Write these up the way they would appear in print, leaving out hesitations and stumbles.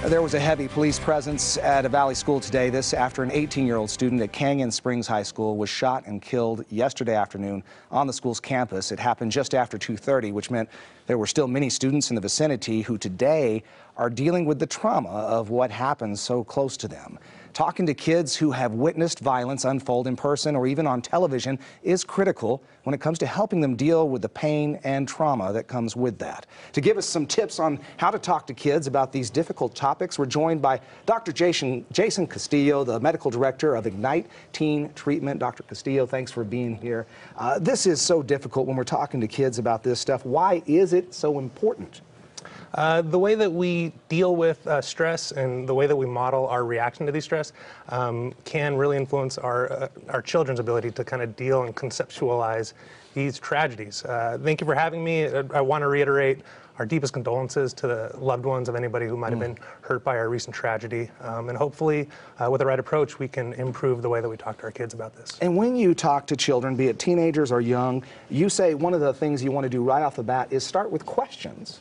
There was a heavy police presence at a Valley school today. This after an 18-year-old student at Canyon Springs High School was shot and killed yesterday afternoon on the school's campus. It happened just after 2:30, which meant there were still many students in the vicinity who today are dealing with the trauma of what happened so close to them. Talking to kids who have witnessed violence unfold in person or even on television is critical when it comes to helping them deal with the pain and trauma that comes with that. To give us some tips on how to talk to kids about these difficult topics, we're joined by Dr. Jason Castillo, the medical director of Ignite Teen Treatment. Dr. Castillo, thanks for being here. This is so difficult when we're talking to kids about this stuff. Why is it so important? The way that we deal with stress and the way that we model our reaction to these stress can really influence our children's ability to kind of deal and conceptualize these tragedies. Thank you for having me. I want to reiterate our deepest condolences to the loved ones of anybody who might have been hurt by our recent tragedy. And hopefully, with the right approach, we can improve the way that we talk to our kids about this. And when you talk to children, be it teenagers or young, you say one of the things you want to do right off the bat is start with questions.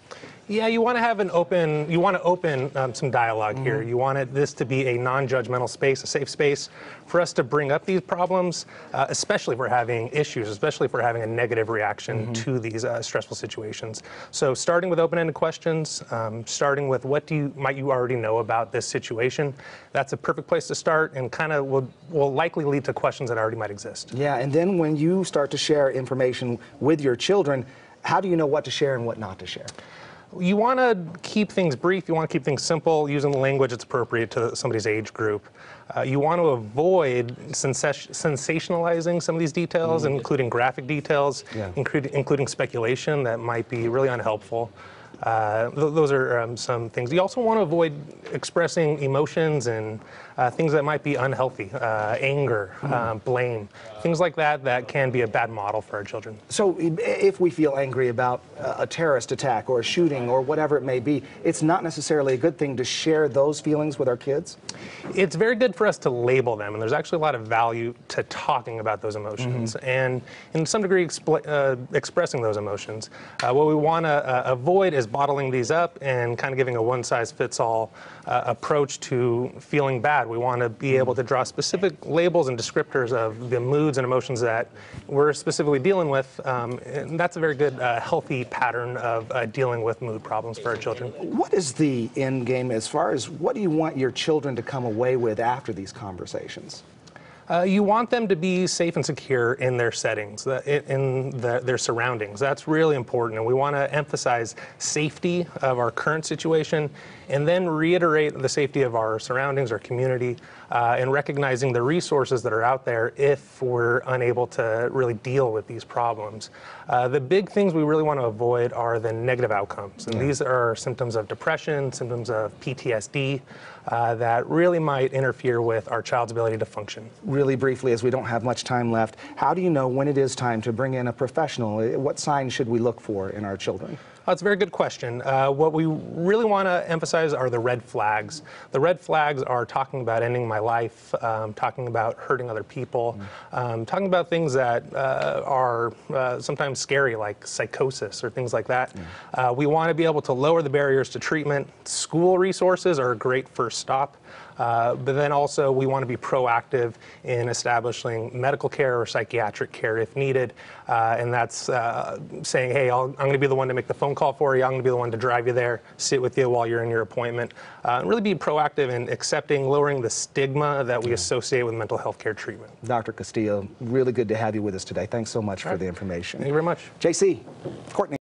Yeah, you want to have open some dialogue here. You want this to be a non-judgmental space, a safe space for us to bring up these problems, especially if we're having issues, especially if we're having a negative reaction to these stressful situations. So starting with open-ended questions, starting with what might you already know about this situation, that's a perfect place to start and kind of will likely lead to questions that already might exist. Yeah, and then when you start to share information with your children, how do you know what to share and what not to share? You want to keep things brief, you want to keep things simple, using the language that's appropriate to somebody's age group. You want to avoid sensationalizing some of these details, including graphic details, including speculation that might be really unhelpful. Those are some things. You also want to avoid expressing emotions and things that might be unhealthy, anger, blame, things like that can be a bad model for our children. So if we feel angry about a terrorist attack or a shooting or whatever it may be, it's not necessarily a good thing to share those feelings with our kids? It's very good for us to label them, and there's actually a lot of value to talking about those emotions and in some degree expressing those emotions. What we want to avoid is bottling these up and kind of giving a one-size-fits-all approach to feeling bad. We want to be able to draw specific labels and descriptors of the moods and emotions that we're specifically dealing with, and that's a very good, healthy pattern of dealing with mood problems for our children. What is the end game as far as what do you want your children to come away with after these conversations? You want them to be safe and secure in their settings, in their surroundings. That's really important, and we want to emphasize safety of our current situation and then reiterate the safety of our surroundings, our community, and recognizing the resources that are out there if we're unable to really deal with these problems. The big things we really want to avoid are the negative outcomes, and these are symptoms of depression, symptoms of PTSD, that really might interfere with our child's ability to function. Really briefly, as we don't have much time left, how do you know when it is time to bring in a professional? What signs should we look for in our children? That's a very good question. What we really want to emphasize are the red flags. The red flags are talking about ending my life, talking about hurting other people, talking about things that are sometimes scary, like psychosis or things like that. We want to be able to lower the barriers to treatment. School resources are a great first stop. But then also we want to be proactive in establishing medical care or psychiatric care if needed. And that's saying, hey, I'm going to be the one to make the phone call for you. I'm going to be the one to drive you there, sit with you while you're in your appointment. And really be proactive in accepting, lowering the stigma that we associate with mental health care treatment. Dr. Castillo, really good to have you with us today. Thanks so much for the information. Thank you very much. JC, Courtney.